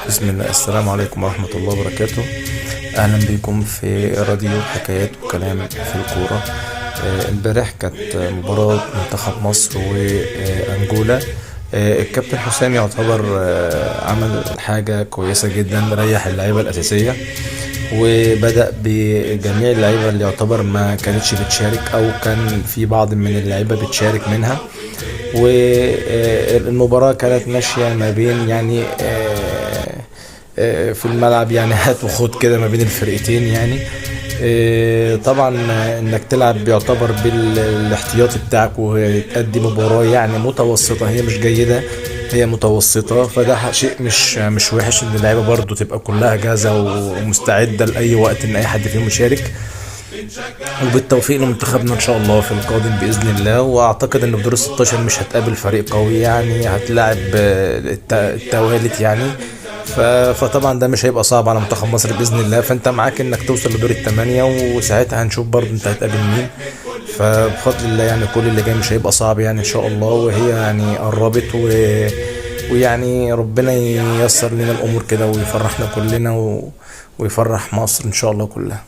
بسم الله، السلام عليكم ورحمة الله وبركاته. أهلا بكم في راديو حكايات وكلام في الكورة. امبارح كانت مباراة منتخب مصر وأنجولا. الكابتن حسام يعتبر عمل حاجة كويسة جدا، ريح اللعيبة الأساسية وبدأ بجميع اللعيبة اللي يعتبر ما كانتش بتشارك أو كان في بعض من اللعيبة بتشارك منها. والمباراة كانت ماشية ما بين يعني في الملعب يعني هات وخد كده ما بين الفرقتين يعني. طبعا انك تلعب بيعتبر بالاحتياطي بتاعك وتأدي مباراة يعني متوسطة، هي مش جيدة، هي متوسطة، فده شيء مش وحش ان اللعيبة برضو تبقى كلها جاهزة ومستعدة لأي وقت ان اي حد فيهم يشارك. وبالتوفيق لمنتخبنا ان شاء الله في القادم باذن الله. واعتقد ان في دور ال 16 مش هتقابل فريق قوي، يعني هتلاعب التوالت يعني. فطبعا ده مش هيبقى صعب على منتخب مصر باذن الله. فانت معاك انك توصل لدور الثمانية، وساعتها هنشوف برضه انت هتقابل مين. فبفضل الله يعني كل اللي جاي مش هيبقى صعب يعني ان شاء الله، وهي يعني قربت ويعني ربنا ييسر لنا الامور كده ويفرحنا كلنا ويفرح مصر ان شاء الله كلها.